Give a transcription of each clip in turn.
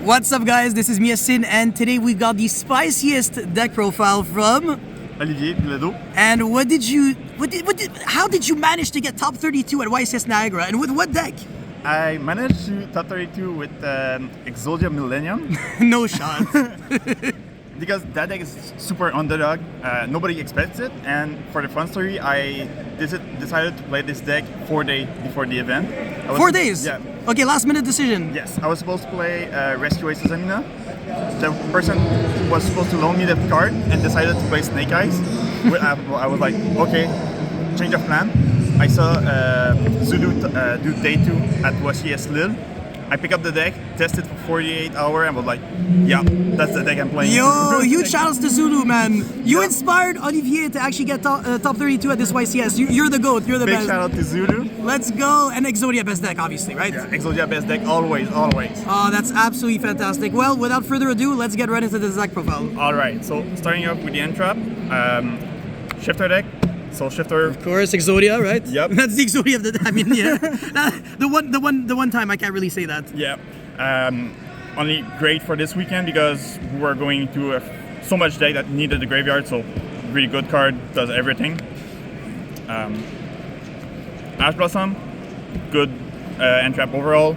What's up, guys? This is Miasin, and today we got the spiciest deck profile from Olivier, Bilodeau. And how did you manage to get top 32 at YCS Niagara, and with what deck? I managed to top 32 with EXODIA Millennium. No shot. Because that deck is super underdog. Nobody expects it, and for the fun story, I decided to play this deck 4 days before the event. 4 days? Yeah. Okay, last minute decision. Yes, I was supposed to play Rescue Assassina. The person was supposed to loan me the card and decided to play Snake Eyes. I was like, okay, change of plan. I saw Zulu do day 2 at YCS Lille. I picked up the deck, tested for 48 hours, and was like, yeah, that's the deck I'm playing. Yo, huge shoutouts to Zulu, man. You inspired Olivier to actually get top 32 at this YCS. You're the GOAT, you're the best. Big shout out to Zulu. Let's go. And EXODIA best deck, obviously, right? Yeah, EXODIA best deck, always. Oh, that's absolutely fantastic. Well, without further ado, let's get right into this deck profile. Alright, so starting off with the entrap, shifter deck. So shifter, of course, EXODIA, right? Yep. That's the EXODIA of the. I mean, yeah. the one time I can't really say that. Yeah. Only great for this weekend because we were going to so much deck that needed the graveyard. So really good card, does everything. Ash Blossom, good entrap overall.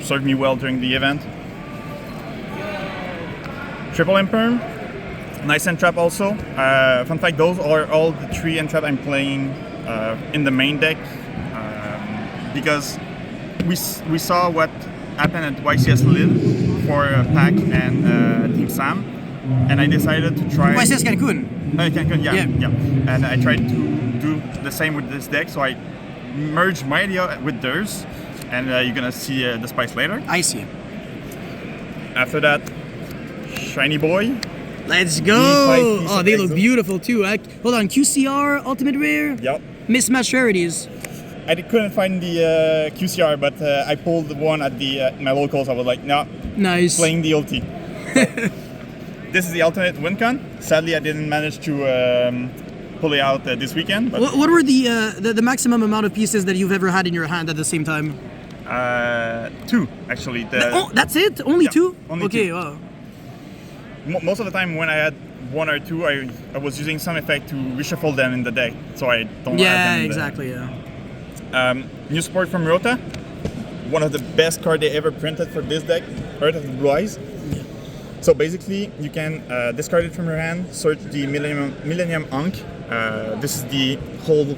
Served me well during the event. Triple Imperm. Nice entrap also. Fun fact, those are all the 3 entrap I'm playing in the main deck because we saw what happened at YCS Lille for Pac and Team Sam, and I decided to try... YCS Cancun. Cancun, yeah. And I tried to do the same with this deck, so I merged my idea with theirs, and you're gonna see the spice later. I see. After that, Shiny Boy. Let's go! Oh, they look beautiful too. Hold on, QCR, Ultimate Rare? Yep. Mismatched rarities. I couldn't find the QCR, but I pulled the one at my locals. I was like, no, nice. Playing the ulti. So, this is the alternate WinCon. Sadly, I didn't manage to pull it out this weekend. But what were the maximum amount of pieces that you've ever had in your hand at the same time? 2, actually. That's it? Only 2? Only okay, 2. wow. Most of the time when I had 1 or 2, I was using some effect to reshuffle them in the deck, so I don't have them in exactly, yeah. New support from Rota, one of the best cards they ever printed for this deck, Heart of the Blue Eyes. Yeah. So basically, you can discard it from your hand, search the Millennium Ankh. This is the whole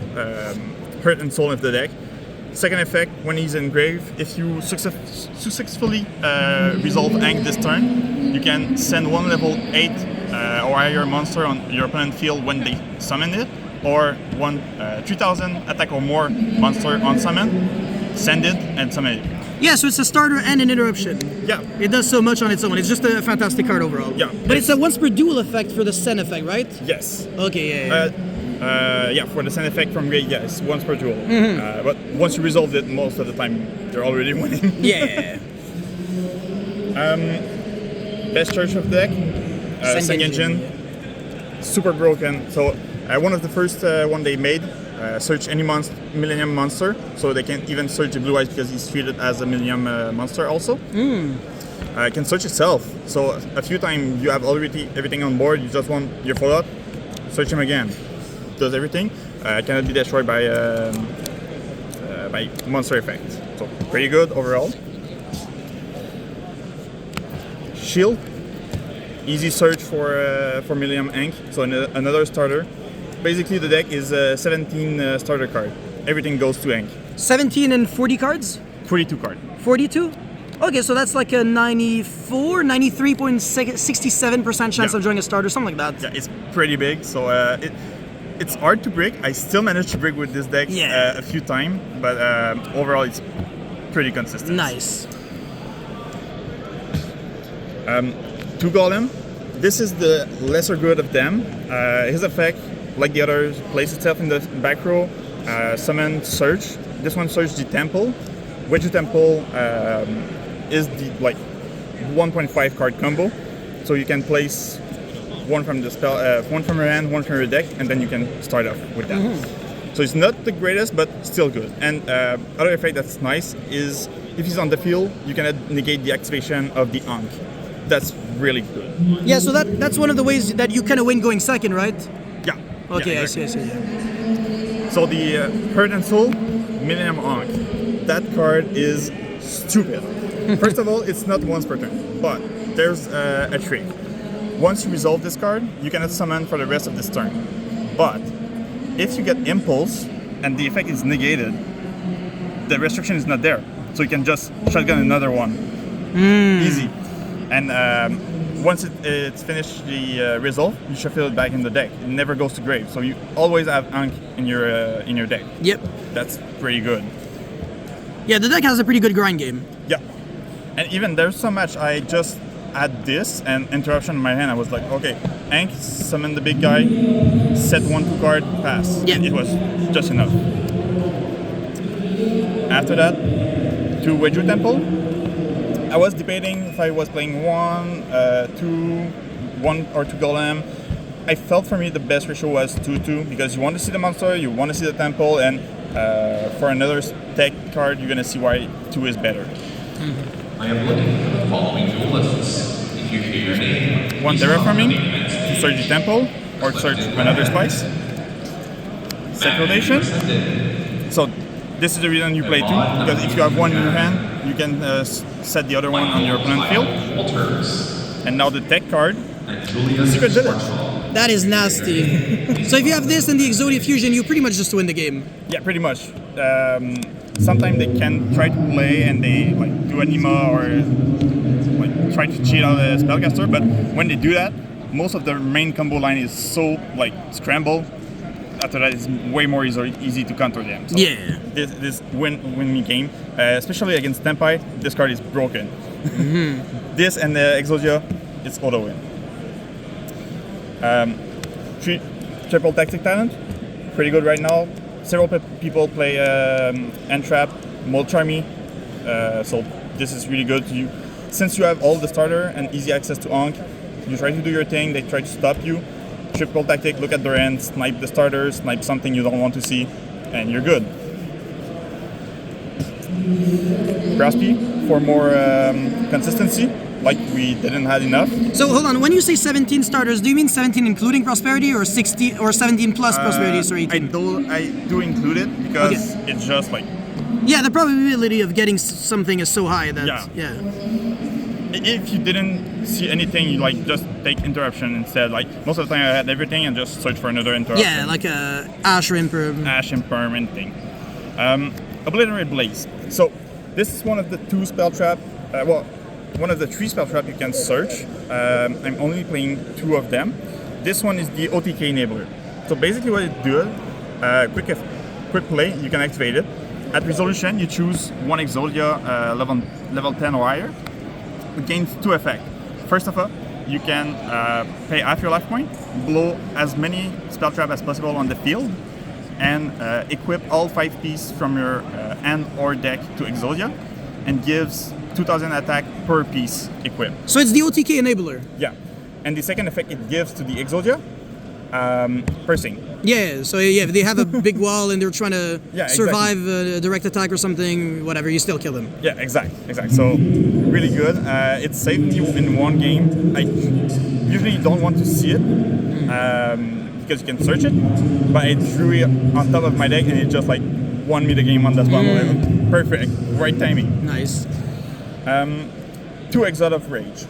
Heart and Soul of the deck. Second effect, when he's engraved, if you successfully resolve Ankh this turn, you can send 1 level 8 or higher monster on your opponent field when they summon it, or 1 3000 attack or more monster on summon, send it and summon it. Yeah, so it's a starter and an interruption. Yeah. It does so much on its own. It's just a fantastic card overall. Yeah. But it's a once per duel effect for the Sen effect, right? Yes. Okay, yeah, for the Sen effect from Grade, yes, once per duel. Mm-hmm. But once you resolve it, most of the time they're already winning. Yeah. Best church of the deck, Sengenjin. Super broken. So one of the first one they made, search any Millennium monster, so they can even search the Blue Eyes because he's treated as a Millennium monster also. It can search itself. So a few times you have already everything on board, you just want your follow-up, search him again. Does everything. Cannot be destroyed by monster effect. So pretty good overall. Shield, easy search for Millennium Ankh. So another starter. Basically, the deck is 17 starter card. Everything goes to Ankh. 17 and 40 cards? 42 card. 42? Okay, so that's like a 93.67% chance of drawing a starter, something like that. Yeah, it's pretty big. So it's hard to break. I still managed to break with this deck a few times, but overall it's pretty consistent. Nice. 2 Golem. This is the lesser good of them. His effect, like the others, places itself in the back row, summon, search. This one search the temple. Wedge temple is the 1.5 card combo. So you can place 1 from the spell, 1 from your hand, 1 from your deck, and then you can start off with that. So it's not the greatest, but still good. And other effect that's nice is if he's on the field, you can negate the activation of the Ankh. That's really good. Yeah, so that's one of the ways that you kind of win going second, right? Yeah. Okay, yeah, I see. Yeah. So the Heart and Soul Millennium Ankh, that card is stupid. First of all, it's not once per turn, but there's a trick. Once you resolve this card, you cannot summon for the rest of this turn. But if you get Impulse and the effect is negated, the restriction is not there. So you can just shotgun another one. Easy. And once it's finished the resolve, you shuffle it back in the deck. It never goes to grave. So you always have Ankh in your deck. Yep. That's pretty good. Yeah, the deck has a pretty good grind game. Yeah. And even there's so much I just had this and interruption in my hand. I was like, okay, Ankh, summon the big guy, set 1/2 card, pass. Yeah. It was just enough. After that, to Wedju Temple. I was debating if I was playing 1, 2, 1 or 2 Golem. I felt for me the best ratio was 2-2 because you want to see the monster, you want to see the temple, and for another tech card, you're gonna see why 2 is better. I am looking for the following duelists. If you hear your name, One terraforming to search the temple or search another spice. Sacralization. So this is the reason you play 2, because if you have 1 in your hand, you can set the other one on your opponent's field. And now the tech card, Secret Village. That is nasty. So if you have this and the Exodia fusion, you pretty much just win the game. Yeah, pretty much. Sometimes they can try to play and they like do anima or like try to cheat out the spellcaster, but when they do that, most of their main combo line is so like scrambled. After that, it's way more easy to counter them. So Yeah. This win me game, especially against Tempai, this card is broken. This and the Exodia, it's auto win. Triple Tactic Talent, pretty good right now. Several people play Entrap, Mold Charmy, so this is really good. Since you have all the starter and easy access to Ankh, you try to do your thing, they try to stop you. Triple Tactic, look at their end, snipe the starters, snipe something you don't want to see, and you're good. Graspy for more consistency, like we didn't have enough. So hold on, when you say 17 starters, do you mean 17 including Prosperity or 60 or 17 plus Prosperity? Sorry. I do include it because it's just like... Yeah, the probability of getting something is so high that... Yeah. If you didn't see anything, you like just take interruption instead. Like most of the time I had everything and just search for another interruption. Yeah, like a Ash or Imperm. Ash, Imperm, anything. Obliterate Blaze. So this is one of the 2 spell trap, one of the 3 spell trap you can search. I'm only playing 2 of them. This one is the OTK enabler. So basically what it does, quick play, you can activate it. At resolution, you choose 1 Exodia level 10 or higher. It gains 2 effects. First of all, you can pay half your life point, blow as many spell trap as possible on the field, and equip all 5 pieces from your hand or deck to Exodia, and gives 2000 attack per piece equipped. So it's the OTK enabler. Yeah, and the second effect it gives to the Exodia, Pursing. Yeah, so yeah, if they have a big wall and they're trying to survive exactly. a direct attack or something, whatever, you still kill them. Yeah, exactly. So really good. It saved me in 1 game. I usually don't want to see it because you can search it, but I drew it on top of my deck and it just like won me the game on that one level. Perfect, right timing. Nice. 2 Exod of Rage.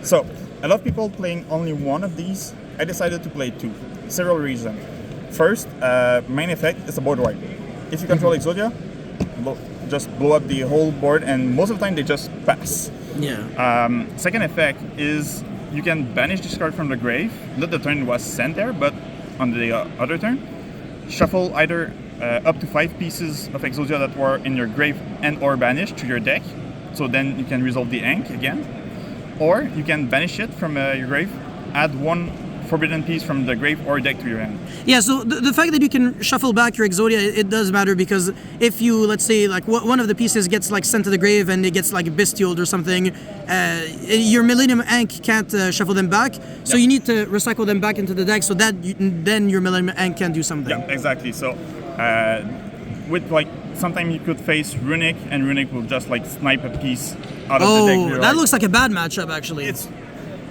So a lot of people playing only 1 of these. I decided to play 2. Several reasons. First, main effect is a board wipe. If you control Exodia, just blow up the whole board, and most of the time they just pass. Yeah. Second effect is you can banish this card from the grave. Not the turn it was sent there, but on the other turn. Shuffle either up to 5 pieces of Exodia that were in your grave and or banished to your deck. So then you can resolve the Ankh again. Or you can banish it from your grave, add 1 forbidden piece from the grave or deck to your hand. Yeah, so the fact that you can shuffle back your Exodia, it does matter, because if you, let's say, like one of the pieces gets like sent to the grave and it gets like bestialed or something, your Millennium Ankh can't shuffle them back, so you need to recycle them back into the deck so that then your Millennium Ankh can do something. Yeah, exactly. So with like sometimes you could face Runic, and Runic will just like snipe a piece out of the deck. Oh, that looks like a bad matchup, actually.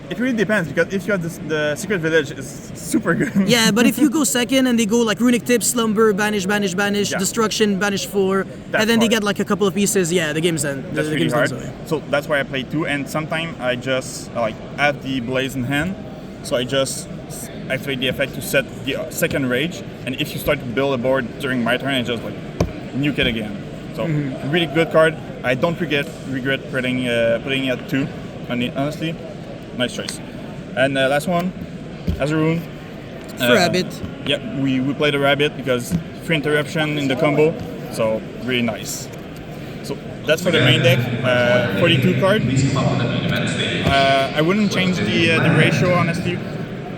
It really depends, because if you have the Secret Village, it's super good. Yeah, but if you go second and they go like Runic Tip, Slumber, Banish, Destruction, Banish 4, and then they get like a couple of pieces, yeah, the game's done. That's the really game's hard. done, So that's why I play 2, and sometimes I just like have the Blaze in hand, so I just activate the effect to set the second Rage, and if you start to build a board during my turn, I just like nuke it again. So really good card. I don't regret putting it at 2. Honestly, nice choice. And last one, Azaroon. Rabbit. Yeah, we played a Rabbit because free interruption in the combo, so really nice. So that's for the main deck. 42 card. I wouldn't change the ratio, honestly.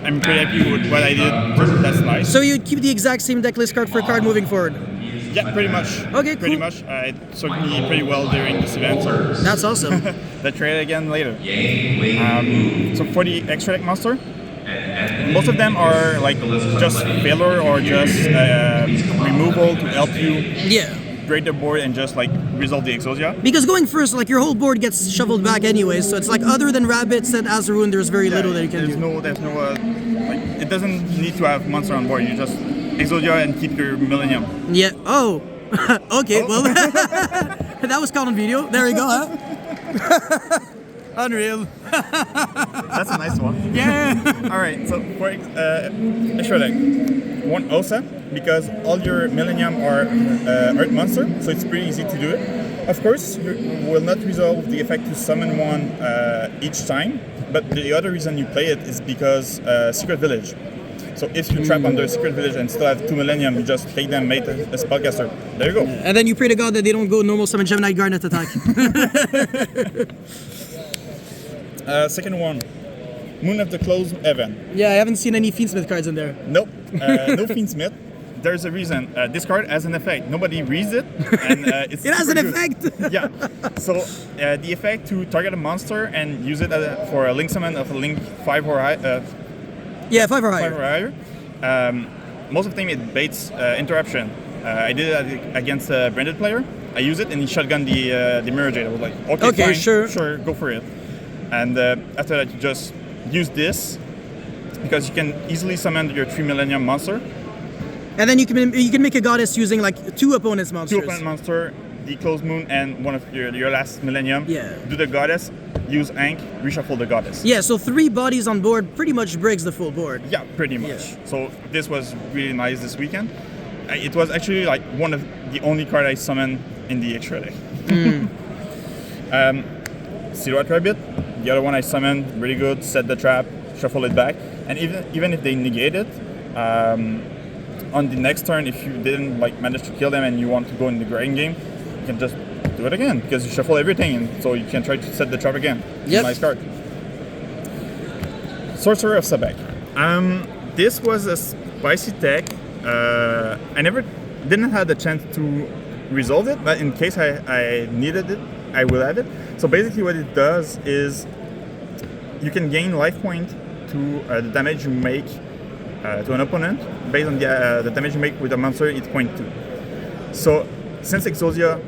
I'm pretty happy with what I did. That's nice. So you'd keep the exact same deck list card for card moving forward? Yeah, pretty much. Okay, Pretty cool. much. It served me pretty well during this event, so That's awesome. let's try it again later. So for the extra deck monster, most of them are like just filler or just removal to help you Yeah. break the board and just like resolve the Exodia. Because going first, like your whole board gets shoveled back anyway, so it's like other than Rabbits and Azaroon, there's very little that you can do. There's no like it doesn't need to have monster on board. You just Exodia and keep your Millennium. Yeah. Oh. Okay. Well, that was caught on video. There you go. Huh? Unreal. That's a nice one. Yeah. All right. So for extra deck, 1 Osa, because all your Millennium are Earth monster, so it's pretty easy to do it. Of course, you will not resolve the effect to summon one each time, but the other reason you play it is because Secret Village. So if you trap under Secret Village and still have 2 Millennium, you just take them, make a spellcaster. There you go. And then you pray to God that they don't go normal summon Gemini Garnet attack. Second one, Moon of the Closed Heaven. Yeah, I haven't seen any Fiendsmith cards in there. Nope, no Fiendsmith. There's a reason. This card has an effect. Nobody reads it, and it's It has an super good. effect. Yeah. So the effect to target a monster and use it for a link summon of a link 5 or higher. Yeah, 5 or 5 higher. or higher. Most of the time it baits interruption. I did it against a branded player. I used it and he shotgunned the Mirror Jade. I was like, okay, fine, sure, go for it. And after that, you just use this because you can easily summon your 3 Millennium monster. And then you can make a goddess using like 2 opponents' monsters. 2 opponent monster, the Closed Moon, and one of your last Millennium. Yeah. Do the goddess, use Ankh, reshuffle the goddess. Yeah, so 3 bodies on board pretty much breaks the full board. Yeah, pretty much. So this was really nice this weekend. It was actually like one of the only card I summoned in the extra deck. Silhouette Rabbit, the other one I summoned, really good, set the trap, shuffle it back. And even if they negate it, on the next turn, if you didn't like manage to kill them and you want to go in the grinding game, you can just do it again because you shuffle everything, and so you can try to set the trap again. Yep. Nice card. Sorcerer of Sabek. This was a spicy tech. I didn't have the chance to resolve it, but in case I needed it, I will have it. So basically, what it does is you can gain life point to the damage you make to an opponent based on the damage you make with a monster. It's 0.2. So since Exodia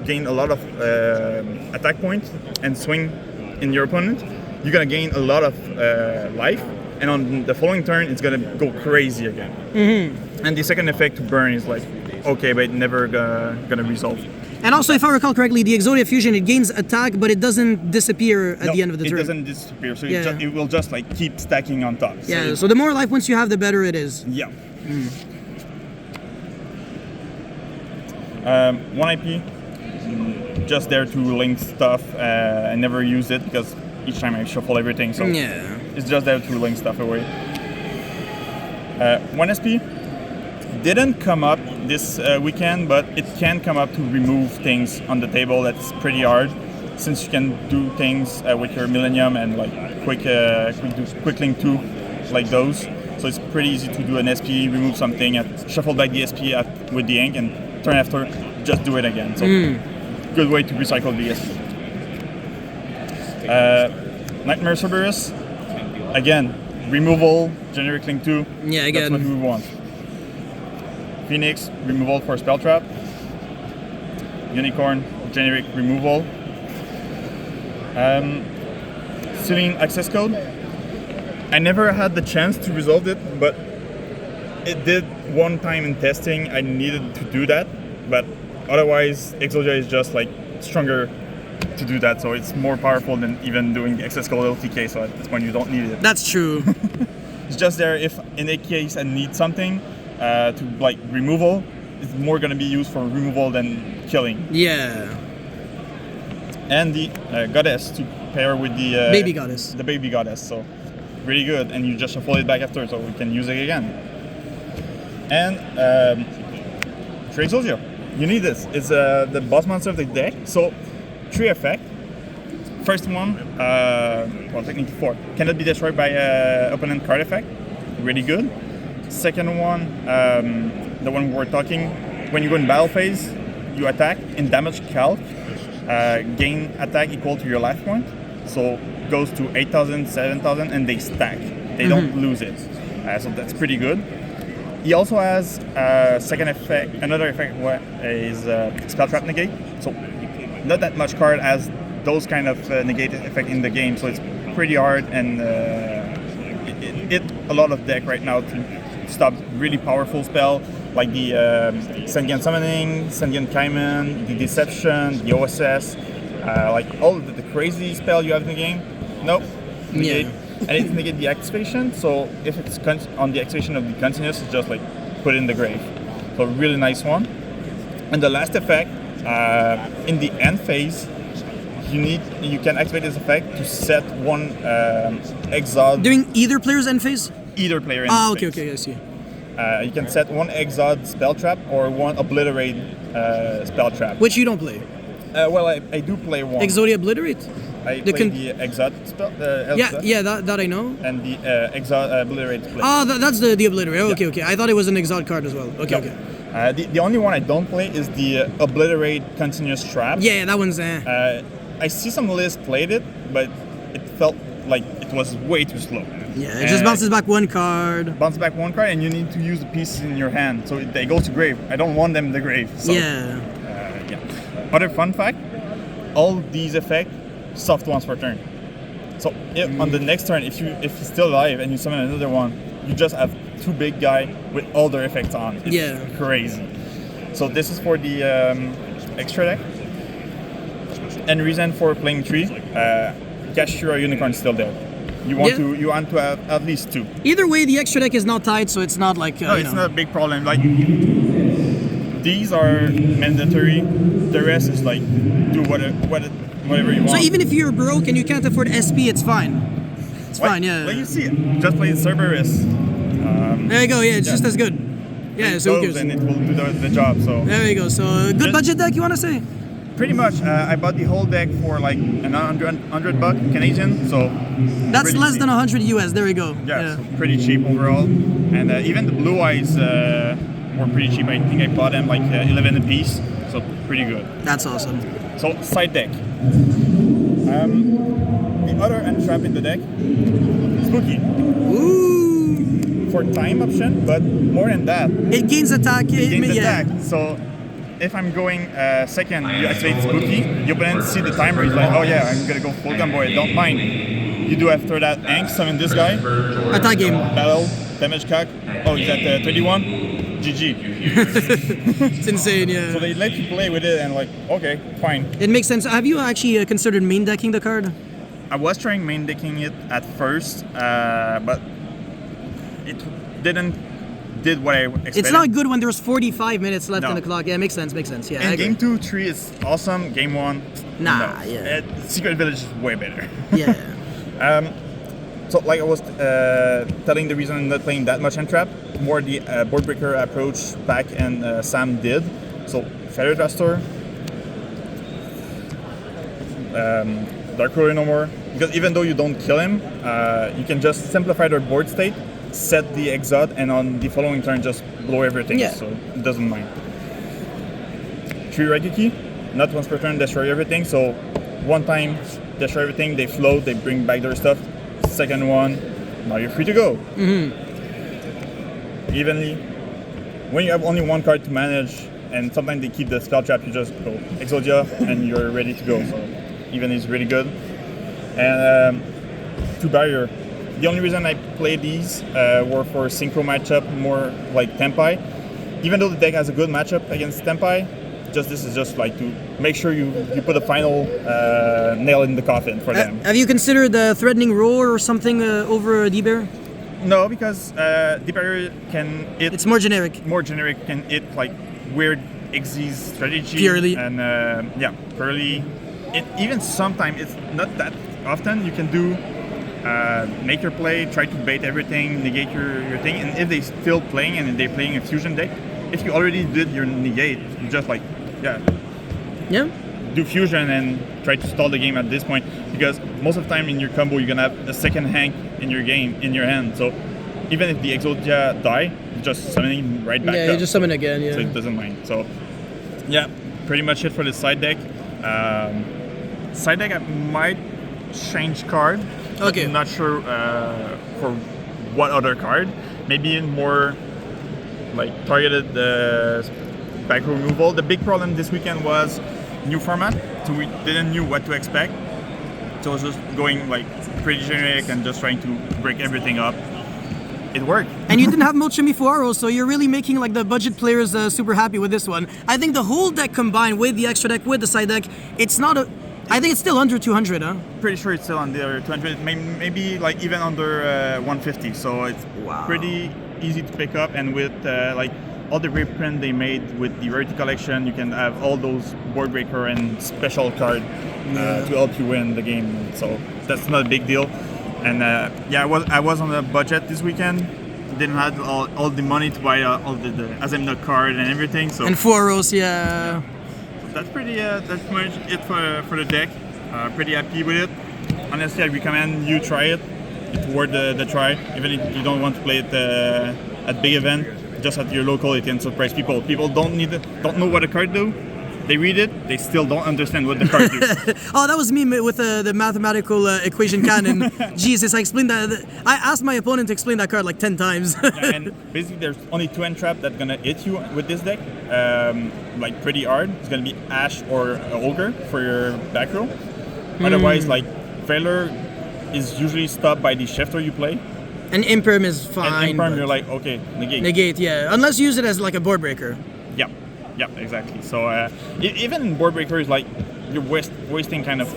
gain a lot of attack points and swing in your opponent, you're gonna gain a lot of life, and on the following turn it's gonna go crazy again. And the second effect to burn is like okay, but never gonna resolve. And also, if I recall correctly, the Exodia Fusion, it gains attack, but it doesn't disappear at the end of the turn. It doesn't disappear, so Yeah. it will just like keep stacking on top. Yeah, so the more life points you have, the better it is. Yeah. 1 IP, just there to link stuff. I never use it because each time I shuffle everything, so Yeah. it's just there to link stuff away. 1 SP didn't come up this weekend, but it can come up to remove things on the table. That's pretty hard, since you can do things with your Millennium and like quick link 2, like those. So it's pretty easy to do an SP, remove something, and shuffle back the SP with the ink, and turn after, just do it again. So good way to recycle the SP. Nightmare Cerberus, again, removal, generic link 2. Yeah, again. That's what we want. Phoenix, removal for spell trap. Unicorn, generic removal. Stealing access code. I never had the chance to resolve it, but it did one time in testing. I needed to do that, but otherwise EXODIA is just like stronger to do that, so it's more powerful than even doing the access code LTK, so at this point you don't need it. That's true. It's just there if in a case I need something to like removal, it's more going to be used for removal than killing. Yeah. And the goddess to pair with the baby goddess. The baby goddess, so really good, and you just shuffle it back after, so we can use it again. And for EXODIA, you need this. It's the boss monster of the deck. So 3 effects. First one, well technically 4, cannot be destroyed by opponent card effect. Really good. Second one, the one we're talking, when you go in battle phase, you attack in damage calc, gain attack equal to your life point. So goes to 8,000, 7,000, and they stack. They don't lose it. So that's pretty good. He also has second effect. Another effect is spell trap negate. So not that much card has those kind of negate effect in the game. So it's pretty hard, and it a lot of deck right now to stop really powerful spell like the Sentient Summoning, Sentient Kaiman, the Deception, the OSS, like all of the crazy spell you have in the game. Nope. Negate. Yeah. And it's negate the activation, so if it's on the activation of the continuous, it's just like put it in the grave. So really nice one. And the last effect, in the end phase, you can activate this effect to set one Exod. During either player's end phase? Either player end okay, phase. okay, I see. You can set one Exod spell trap or one Obliterate spell trap. Which you don't play? Well, I do play one. EXODIA Obliterate? I play the Exod spell. Yeah, that I know. And the Exod Obliterate play. That's the Obliterate. Oh, okay, okay. I thought it was an Exod card as well. Okay, No. okay. The only one I don't play is the Obliterate Continuous Trap. Yeah, that one's I see some lists played it, but it felt like it was way too slow. yeah, it just bounces back one card. Bounce back one card, and you need to use the pieces in your hand, so they go to grave. I don't want them in the grave. So, Yeah. yeah. Other fun fact: all these effects, soft ones per turn. So on the next turn, if he's still alive and you summon another one, you just have 2 big guy with all their effects on. It's Yeah. crazy. So this is for the extra deck. And reason for playing 3, Gashira Unicorn is still there. You want to have at least 2. Either way, the extra deck is not tied, so it's not like No, it's not a big problem. Like these are mandatory. The rest is like do whatever you want. So even if you're broke and you can't afford SP, it's fine. It's fine, yeah. Like you see, just play Cerberus. There you go. Yeah, it's just as good. Yeah, so who cares? And it will do the job. So There you go. So good budget deck, you want to say? pretty much, I bought the whole deck for like $100 Canadian. So That's pretty less cheap. than 100 US. There we go. Yeah, so pretty cheap overall. And even the blue eyes were pretty cheap. I think I bought them like 11 a piece. So pretty good. That's awesome. So side deck. The other entrap in the deck, Spooky. Ooh. For time option, but more than that, It gains attack. it gains yeah. attack. So if I'm going second, you activate Spooky. Your opponent see the timer. He's like, oh yeah, I'm gonna go full combo. I don't mind. You do after that, Ank, summon this guy. Attack game. Battle, damage calc. Oh, he's at 31. GG. It's insane, yeah. So they let you play with it, and like, okay, fine. It makes sense. Have you actually considered main decking the card? I was trying main decking it at first, but it did what I expected. It's not good when there's 45 minutes left No. on the clock. Yeah, makes sense. Yeah, I And agree. game 2, 3 is awesome. Game 1, Nah, no. yeah. Secret Village is way better. Yeah. So like I was telling, the reason I'm not playing that much Entrap, more the board breaker approach Pac and Sam did. So Feather Duster, Dark Ruler no more. Because even though you don't kill him, you can just simplify their board state, set the Exod, and on the following turn just blow everything. Yeah. So it doesn't mind. 3 Regeki, not once per turn, destroy everything. So one time, destroy everything, they float, they bring back their stuff. Second one, now you're free to go. Mm-hmm. Evenly. When you have only one card to manage and sometimes they keep the spell trap. You just go Exodia and you're ready to go. So even is really good. And to barrier, the only reason I play these were for synchro matchup, more like Tempai. Even though the deck has a good matchup against Tempai, this is just like to make sure you put a final nail in the coffin for them. Have you considered the Threatening Roar or something over D-Bear? No, because D-Barrier can hit... It's more generic. More generic, can hit like weird Xyz strategy. Purely. And purely. Even sometimes, it's not that often, you can do make your play, try to bait everything, negate your thing, and if they're still playing and they're playing a fusion deck, if you already did your negate, you just like, do fusion and try to stall the game at this point, because most of the time in your combo you're gonna have a second Hank in your game, in your hand, so even if the Exodia die, you're just summoning right back up. Yeah, you just summon again, So it doesn't mind. So yeah, pretty much it for the side deck. Side deck I might change card. Okay. I'm not sure for what other card. Maybe in more like targeted back row removal. The big problem this weekend was new format, so we didn't knew what to expect. So I was just going like pretty generic and just trying to break everything up. It worked. And you didn't have Mochimi Fuaro, so you're really making like the budget players super happy with this one. I think the whole deck combined with the extra deck, with the side deck, it's not a... I think it's still under 200, huh? Pretty sure it's still under 200, maybe like even under 150. So it's pretty easy to pick up, and with like all the reprint they made with the Rarity Collection, you can have all those board breaker and special card to help you win the game. So that's not a big deal. And I was on a budget this weekend. Didn't have all the money to buy all the Azemna card and everything. So and Fuaros, yeah. That's pretty much it for the deck. Pretty happy with it. Honestly, I recommend you try it. It's worth the try. Even if you don't want to play it at big event, just at your local, it can surprise people. People don't know what a card do. They read it, they still don't understand what the card do. Oh, that was me with the mathematical equation canon. Jesus, I explained that. I asked my opponent to explain that card like 10 times. And basically, there's only 2 entrap that's gonna hit you with this deck, like pretty hard. It's gonna be Ash or Ogre for your back row. Otherwise, like Failure is usually stopped by the shifter you play. And Imperm is fine. And Imperm, you're like, okay, negate. Negate, yeah. Unless you use it as like a board breaker. Yeah, exactly. So even in board breakers, like you're wasting kind of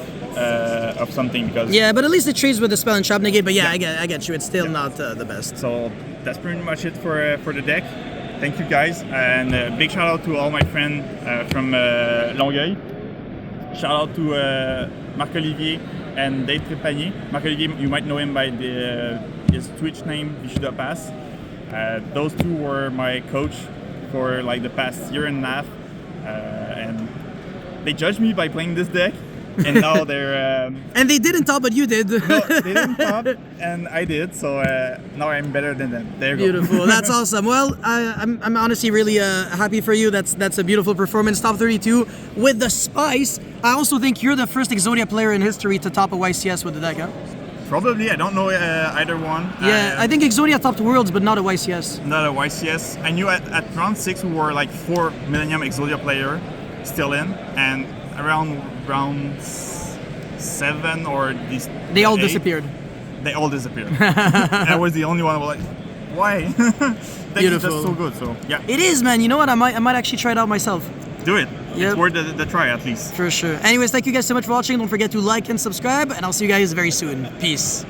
something because. Yeah, but at least it trades with the spell and trap negate. But I get you. It's still not the best. So that's pretty much it for the deck. Thank you guys, and big shout out to all my friends from Longueuil. Shout out to Marc Olivier and Dave Trepanier. Marc Olivier, you might know him by his Twitch name, Bilodeau Pass. Those two were my coach for like the past year and a half, and they judged me by playing this deck, and now they're and they didn't top, but you did. No, they didn't top, and I did, so now I'm better than them. There you go. Beautiful. That's awesome. Well, I'm honestly really happy for you. That's a beautiful performance. Top 32 with the spice. I also think you're the first Exodia player in history to top a YCS with the deck, huh? Probably. I don't know either one. Yeah, I think Exodia topped Worlds, but not a YCS. Not a YCS. I knew at round 6 we were like 4 Millennium Exodia player still in, and around round 7 or these. They all 8, disappeared. They all disappeared. I was the only one who was like, why? Beautiful. It's just so good. So yeah. It is, man. You know what? I might actually try it out myself. Do it. Yep. It's worth the try at least. For sure. Anyways, thank you guys so much for watching. Don't forget to like and subscribe, and I'll see you guys very soon. Peace.